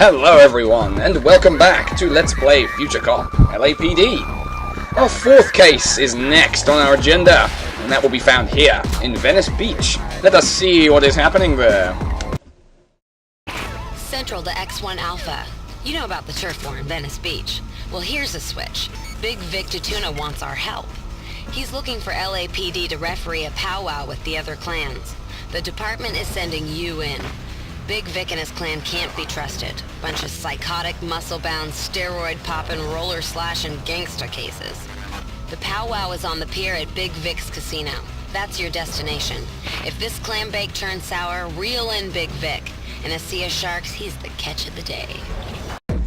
Hello everyone, and welcome back to Let's Play Future Cop LAPD. Our fourth case is next on our agenda, and that will be found here, in Venice Beach. Let us see what is happening there. Central to X1 Alpha. You know about the turf war in Venice Beach. Well, here's a switch. Big Vic Tatuna wants our help. He's looking for LAPD to referee a powwow with the other clans. The department is sending you in. Big Vic and his clan can't be trusted. Bunch of psychotic, muscle-bound, steroid-poppin', roller-slashing gangsta cases. The powwow is on the pier at Big Vic's casino. That's your destination. If this clam bake turns sour, reel in Big Vic. In a sea of sharks, he's the catch of the day.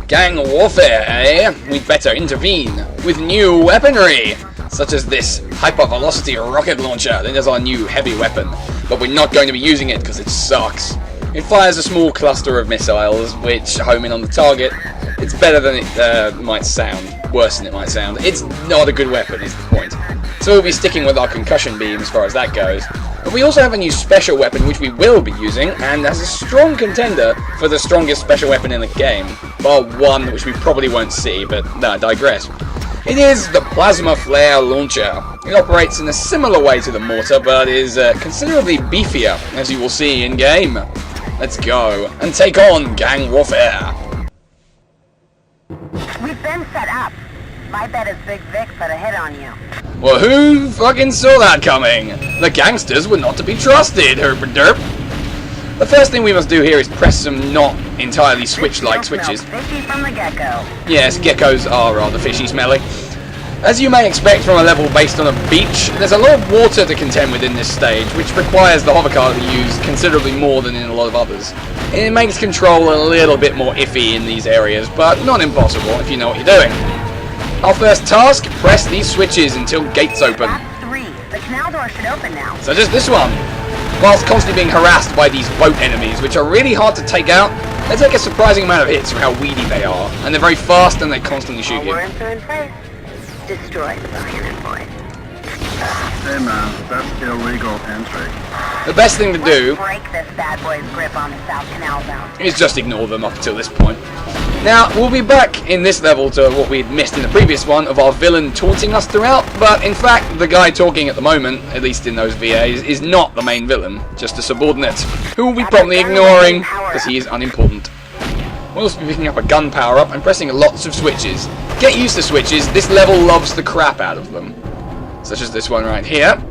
Gang warfare, eh? We'd better intervene with new weaponry, such as this hypervelocity rocket launcher. That is our new heavy weapon, but we're not going to be using it because it sucks. It fires a small cluster of missiles, which home in on the target. It's better than it might sound. Worse than it might sound. It's not a good weapon, is the point. So we'll be sticking with our concussion beam as far as that goes. But we also have a new special weapon, which we will be using, and as a strong contender for the strongest special weapon in the game. Bar one, which we probably won't see, but no, I digress. It is the Plasma Flare Launcher. It operates in a similar way to the mortar, but is considerably beefier, as you will see in-game. Let's go, and take on gang warfare. We've been set up. My bet is Big Vic put a hit on you. Well, who fucking saw that coming? The gangsters were not to be trusted, herp-a-derp. The first thing we must do here is press some not entirely switch-like switches. Fishy from the get-go. Yes, geckos are rather fishy smelly. As you may expect from a level based on a beach, there's a lot of water to contend with in this stage, which requires the hovercar to use considerably more than in a lot of others. It makes control a little bit more iffy in these areas, but not impossible if you know what you're doing. Our first task, press these switches until gates open. That's 3. The canal door should open now. So just this one. Whilst constantly being harassed by these boat enemies, which are really hard to take out, they take a surprising amount of hits for how weedy they are, and they're very fast and they constantly shoot you. Warrants are in place. Destroy the Bohannon boy. Hey man, that's illegal entry. The best thing to do Break this bad boy's grip on the South Canal Zone. is just ignore them up until this point. Now, we'll be back in this level to what we'd missed in the previous one of our villain taunting us throughout, but in fact, the guy talking at the moment, at least in those VAs, is not the main villain, just a subordinate, who we'll be promptly ignoring, because he is unimportant. We'll also be picking up a gun power-up and pressing lots of switches. Get used to switches, this level loves the crap out of them. Such as this one right here,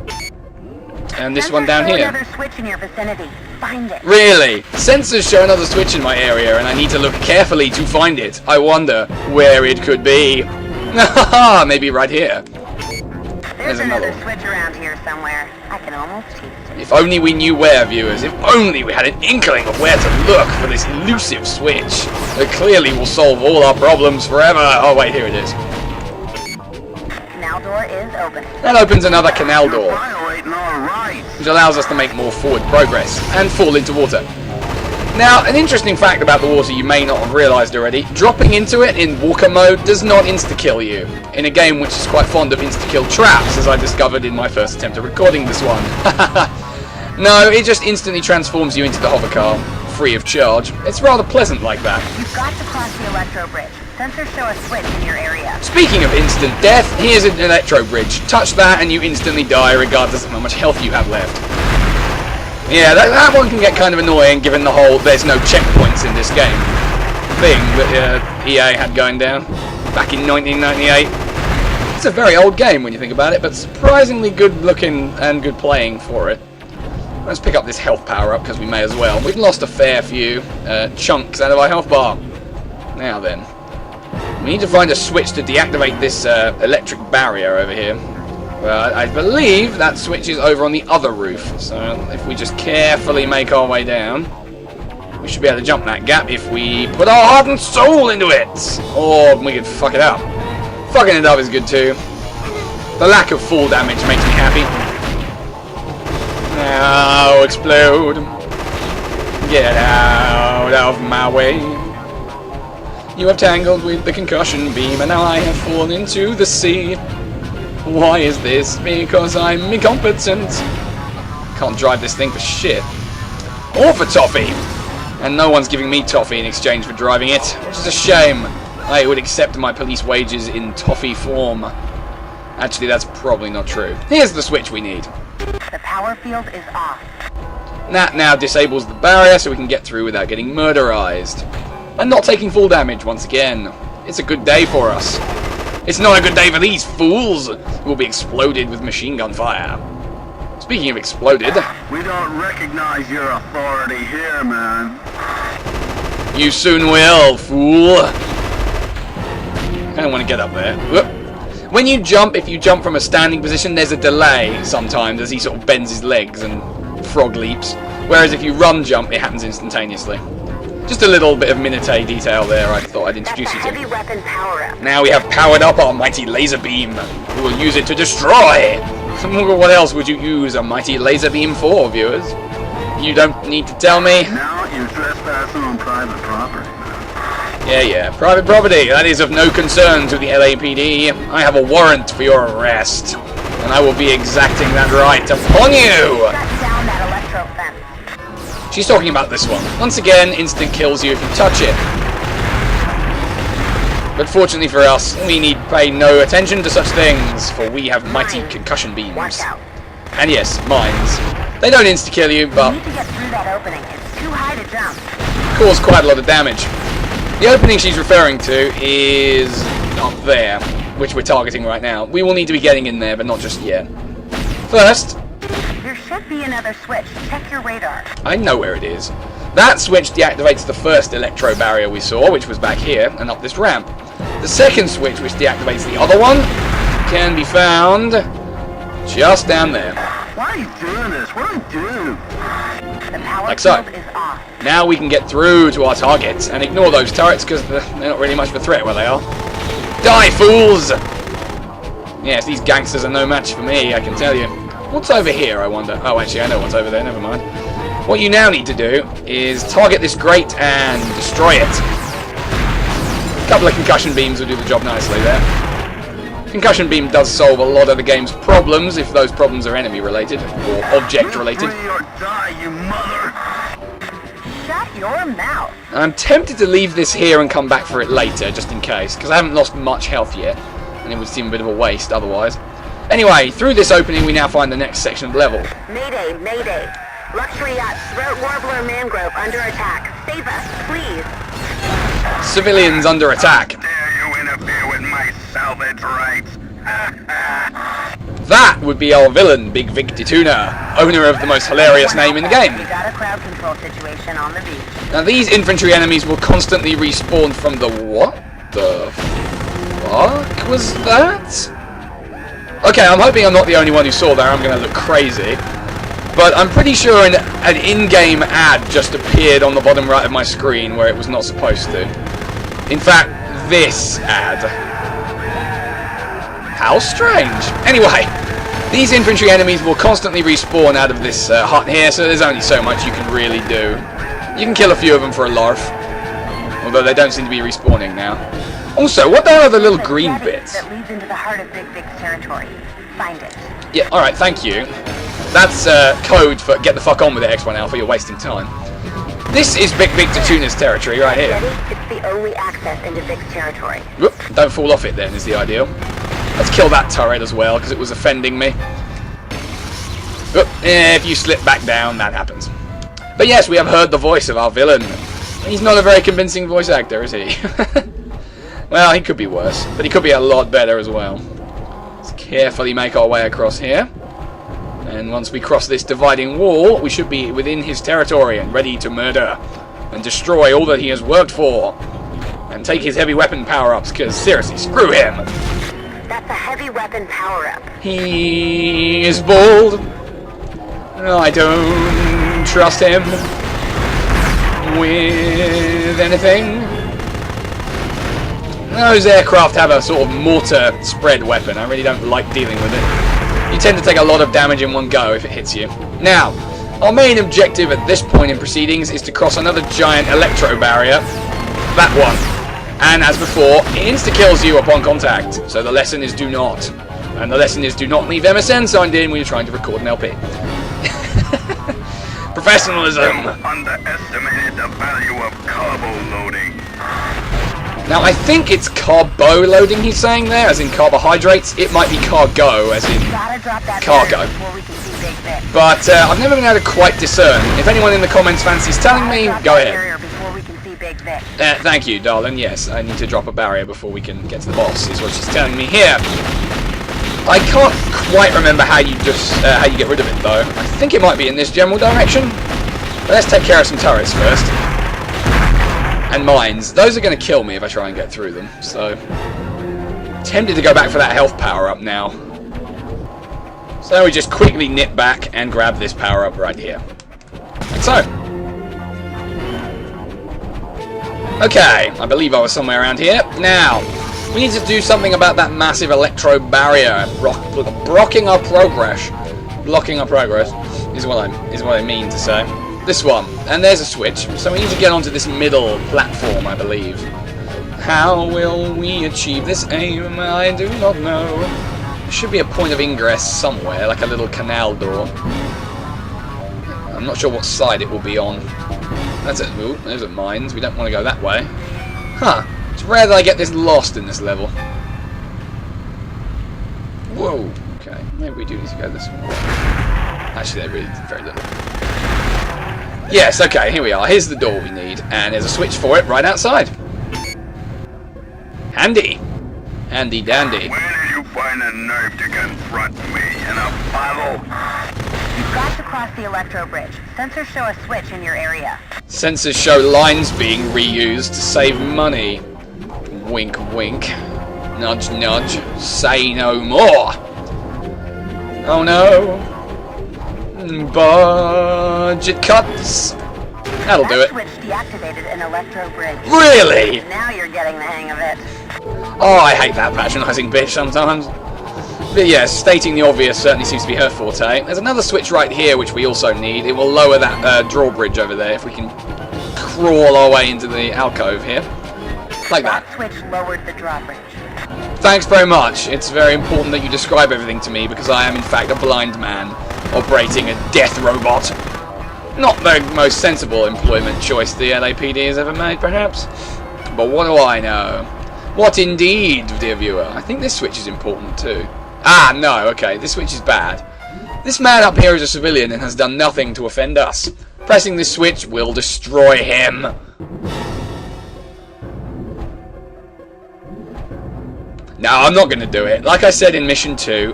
and this one down here. Another switch in your vicinity. Find it. Really? Sensors show another switch in my area, and I need to look carefully to find it. I wonder where it could be. Maybe right here. There's another switch around here somewhere. I can almost taste it. If only we knew where, viewers. If only we had an inkling of where to look for this elusive switch. It clearly will solve all our problems forever. Oh wait, here it is. Canal door is open. That opens another canal door, Violating our rights. which allows us to make more forward progress and fall into water. Now, an interesting fact about the water you may not have realised already, dropping into it in walker mode does not insta-kill you, in a game which is quite fond of insta-kill traps, as I discovered in my first attempt at recording this one. No, it just instantly transforms you into the hovercar, free of charge. It's rather pleasant like that. You've got to cross the electro bridge. Sensors show a switch in your area. Speaking of instant death, here's an electro bridge. Touch that and you instantly die regardless of how much health you have left. Yeah, that one can get kind of annoying given the whole there's no checkpoints in this game thing that EA had going down back in 1998. It's a very old game when you think about it, but surprisingly good looking and good playing for it. Let's pick up this health power up because we may as well. We've lost a fair few chunks out of our health bar. Now then, we need to find a switch to deactivate this electric barrier over here. I believe that switch is over on the other roof, so if we just carefully make our way down, we should be able to jump that gap if we put our heart and soul into it! Or we could fuck it up. Fucking it up is good too. The lack of fall damage makes me happy. Now explode. Get out of my way. You have tangled with the concussion beam and I have fallen into the sea. Why is this? Because I'm incompetent. Can't drive this thing for shit. Or for toffee. And no one's giving me toffee in exchange for driving it, which is a shame. I would accept my police wages in toffee form. Actually, that's probably not true. Here's the switch we need. The power field is off. That now disables the barrier so we can get through without getting murderized. And not taking full damage once again. It's a good day for us. It's not a good day for these fools who will be exploded with machine gun fire. Speaking of exploded... We don't recognize your authority here, man. You soon will, fool. I don't want to get up there. Whoop. When you jump, if you jump from a standing position, there's a delay sometimes as he sort of bends his legs and frog leaps. Whereas if you run jump, it happens instantaneously. Just a little bit of Minute detail there I thought I'd introduce you to. Heavy weapon power-up. Now we have powered up our mighty laser beam. We will use it to destroy. What else would you use a mighty laser beam for, viewers? You don't need to tell me. Now you're trespassing on private property. Yeah, private property. That is of no concern to the LAPD. I have a warrant for your arrest, and I will be exacting that right upon you. Shut down that electro fence. She's talking about this one. Once again, instant kills you if you touch it. But fortunately for us, we need pay no attention to such things, for we have mighty concussion beams. Watch out. And yes, mines. They don't insta-kill you, but You need to get through that opening. It's too high to jump. cause quite a lot of damage. The opening she's referring to is up there, which we're targeting right now. We will need to be getting in there, but not just yet. First, There should be another switch. Check your radar. I know where it is. That switch deactivates the first electro barrier we saw, which was back here, and up this ramp. The second switch, which deactivates the other one, can be found just down there. Why are you doing this? What do I do? The power Like so. field is off. Now we can get through to our targets, and ignore those turrets, because they're not really much of a threat where they are. Die, fools! Yes, these gangsters are no match for me, I can tell you. What's over here, I wonder? Oh, actually, I know what's over there, never mind. What you now need to do is target this grate and destroy it. A couple of concussion beams will do the job nicely there. Concussion beam does solve a lot of the game's problems, if those problems are enemy related, or object related. Free or die, you mother! Shut your mouth. I'm tempted to leave this here and come back for it later, just in case, because I haven't lost much health yet, and it would seem a bit of a waste otherwise. Anyway, through this opening we now find the next section of the level. Mayday, mayday. Luxury yacht Throat Warbler Mangrove under attack. Save us, please. Civilians under attack. Dare you interfere with my salvage rights? That would be our villain, Big Vic Tuna, owner of the most hilarious name in the game. We got a crowd control situation on the beach. Now these infantry enemies will constantly respawn from the... What the fuck was that? Okay, I'm hoping I'm not the only one who saw that. I'm going to look crazy. But I'm pretty sure an in-game ad just appeared on the bottom right of my screen where it was not supposed to. In fact, this ad. How strange. Anyway, these infantry enemies will constantly respawn out of this hut here, so there's only so much you can really do. You can kill a few of them for a larf, although they don't seem to be respawning now. Also, what the hell are the little green bits? That leads into the heart of Big Vic's territory. Find it. Yeah, alright, thank you. That's code for get the fuck on with it, X1 Alpha, you're wasting time. This is Big Vic Tuna's territory right here. It's the only access into Vic's territory. Whoop, don't fall off it then, is the ideal. Let's kill that turret as well, because it was offending me. Whoop, if you slip back down, that happens. But yes, we have heard the voice of our villain. He's not a very convincing voice actor, is he? Well, he could be worse, but he could be a lot better as well. Let's carefully make our way across here. And once we cross this dividing wall, we should be within his territory and ready to murder and destroy all that he has worked for. And take his heavy weapon power-ups, because seriously, screw him! That's a heavy weapon power-up. He is bold. No, I don't trust him with anything. Those aircraft have a sort of mortar spread weapon. I really don't like dealing with it. You tend to take a lot of damage in one go if it hits you. Now, our main objective at this point in proceedings is to cross another giant electro barrier. That one. And as before, it insta-kills you upon contact. So the lesson is do not. And the lesson is do not leave MSN signed in when you're trying to record an LP. Professionalism. Underestimated the value Now, I think it's carbo loading he's saying there, as in carbohydrates. It might be cargo, as in cargo. But I've never been able to quite discern. If anyone in the comments fancies telling me, go ahead. Thank you, darling. Yes, I need to drop a barrier before we can get to the boss, is what she's telling me here. I can't quite remember how you get rid of it, though. I think it might be in this general direction. But let's take care of some turrets first. And mines. Those are going to kill me if I try and get through them. So, tempted to go back for that health power-up now. So we just quickly nip back and grab this power-up right here. Like so. Okay, I believe I was somewhere around here. Now, we need to do something about that massive electro barrier blocking our progress. Blocking our progress is what I mean to say. This one, and there's a switch. So we need to get onto this middle platform, I believe. How will we achieve this aim? I do not know. There should be a point of ingress somewhere, like a little canal door. I'm not sure what side it will be on. That's it. Ooh, there's a mines. We don't want to go that way. Huh. It's rare that I get this lost in this level. Whoa. Okay. Maybe we do need to go this way. Actually, they really did very little. Yes, okay, here we are. Here's the door we need. And there's a switch for it right outside. Handy. Handy dandy. Where did you find the nerve to confront me in a battle? You've got to cross the electro bridge. Sensors show a switch in your area. Sensors show lines being reused to save money. Wink, wink. Nudge, nudge. Say no more. Oh no. Budget cuts. That'll do it. Switch deactivated an electro bridge. Really? Now you're getting the hang of it. Oh, I hate that patronising bitch sometimes. But yes, stating the obvious certainly seems to be her forte. There's another switch right here which we also need. It will lower that drawbridge over there if we can crawl our way into the alcove here. Like that. That switch lowered the drawbridge. Thanks very much. It's very important that you describe everything to me because I am in fact a blind man operating a death robot. Not the most sensible employment choice the LAPD has ever made, perhaps. But what do I know? What indeed, dear viewer? I think this switch is important too. Ah, no, okay, this switch is bad. This man up here is a civilian and has done nothing to offend us. Pressing this switch will destroy him. No, I'm not going to do it. Like I said in Mission 2,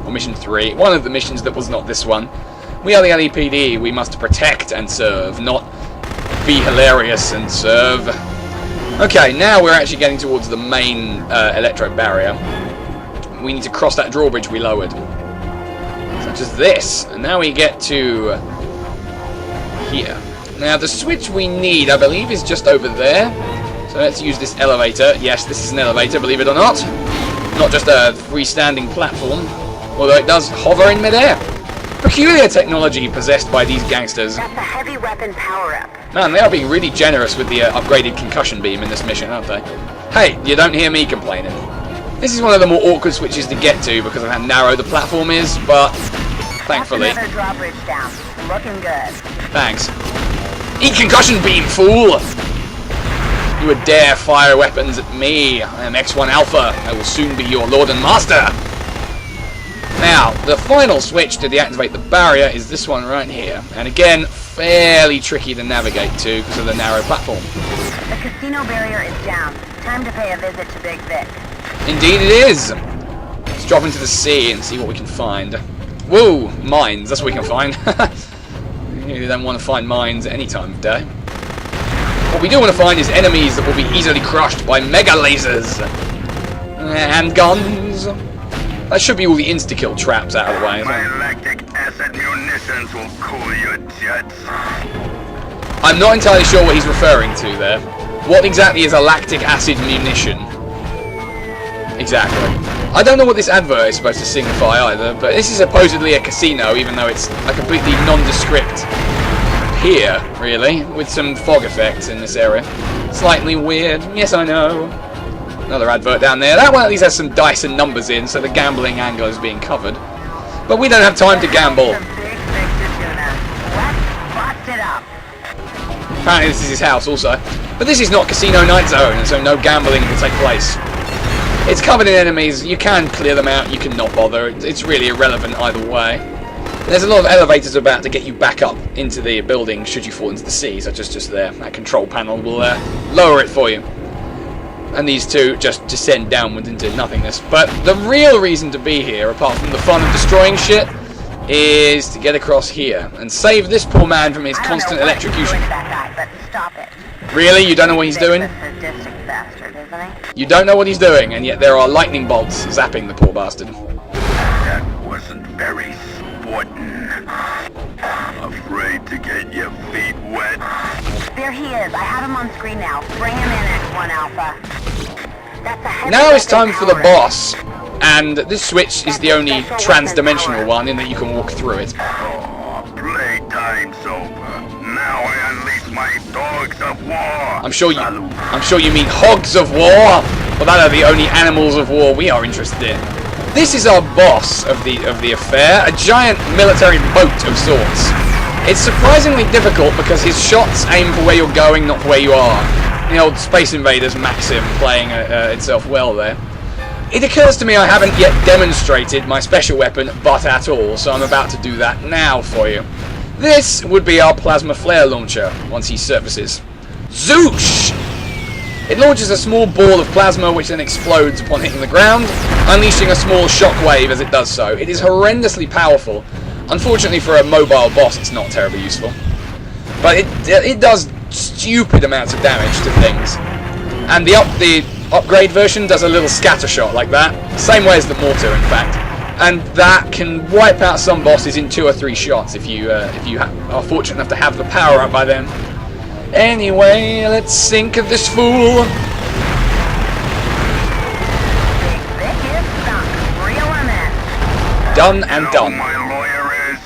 or Mission 3, one of the missions that was not this one, we are the LAPD, we must protect and serve, not be hilarious and serve. Okay, now we're actually getting towards the main electro barrier. We need to cross that drawbridge we lowered. Such as this. And now we get to here. Now the switch we need, I believe, is just over there. So let's use this elevator. Yes, this is an elevator, believe it or not. Not just a freestanding platform. Although it does hover in midair. Peculiar technology possessed by these gangsters. That's a heavy weapon power-up. Man, they are being really generous with the upgraded concussion beam in this mission, aren't they? Hey, you don't hear me complaining. This is one of the more awkward switches to get to because of how narrow the platform is, but thankfully... That's another drawbridge down. Looking good. Thanks. Eat concussion beam, fool! You would dare fire weapons at me. I am X1 Alpha. I will soon be your lord and master. Now, the final switch to deactivate the barrier is this one right here. And again, fairly tricky to navigate to because of the narrow platform. The casino barrier is down. Time to pay a visit to Big Vic. Indeed it is. Let's drop into the sea and see what we can find. Woo! Mines, that's what we can find. You don't want to find mines any time of day. What we do want to find is enemies that will be easily crushed by mega lasers. And guns. That should be all the insta-kill traps out of the way. My lactic acid munitions will cool your jets. I'm not entirely sure what he's referring to there. What exactly is a lactic acid munition? Exactly. I don't know what this advert is supposed to signify either, but this is supposedly a casino, even though it's a completely nondescript pier, really, with some fog effects in this area. Slightly weird. Yes, I know. Another advert down there. That one at least has some dice and numbers in, so the gambling angle is being covered. But we don't have time to gamble. Apparently this is his house also. But this is not Casino Night Zone, and so no gambling will take place. It's covered in enemies. You can clear them out, you can not bother. It's really irrelevant either way. There's a lot of elevators about to get you back up into the building should you fall into the sea, such as just there. That control panel will lower it for you. And these two just descend downwards into nothingness. But the real reason to be here, apart from the fun of destroying shit, is to get across here and save this poor man from his constant electrocution. Stop it. Really? You don't know what he's doing? Bastard, isn't he? You don't know what he's doing, and yet there are lightning bolts zapping the poor bastard. That wasn't very sporting. Afraid to get your feet wet? There he is. I have him on screen now. Bring him in, X1 Alpha. That's a heavy Now it's time for the power. boss, and this switch is the only trans-dimensional one in that you can walk through it. Oh, playtime's over. Now I unleash my dogs of war. I'm sure you mean hogs of war. Well, that are the only animals of war we are interested in. This is our boss of the affair, a giant military boat of sorts. It's surprisingly difficult because his shots aim for where you're going, not for where you are. The old Space Invaders maxim playing itself well there. It occurs to me I haven't yet demonstrated my special weapon, but at all, so I'm about to do that now for you. This would be our plasma flare launcher, once he surfaces. Zoosh! It launches a small ball of plasma which then explodes upon hitting the ground, unleashing a small shockwave as it does so. It is horrendously powerful. Unfortunately for a mobile boss, it's not terribly useful. But it does stupid amounts of damage to things. And the upgrade version does a little scatter shot like that, same way as the mortar in fact. And that can wipe out some bosses in 2 or 3 shots if you are fortunate enough to have the power up by then. Anyway, let's sink this fool. Vic is sunk. Reel him in. Done and Know done. my lawyer is.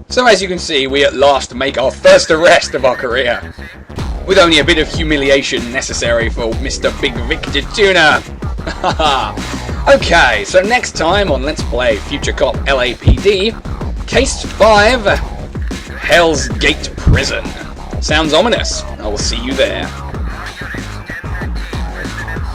So as you can see, we at last make our first arrest of our career. With only a bit of humiliation necessary for Mr. Big Victor Tuna. Okay, so next time on Let's Play Future Cop LAPD, Case 5, Hell's Gate Prison. Sounds ominous. I will see you there.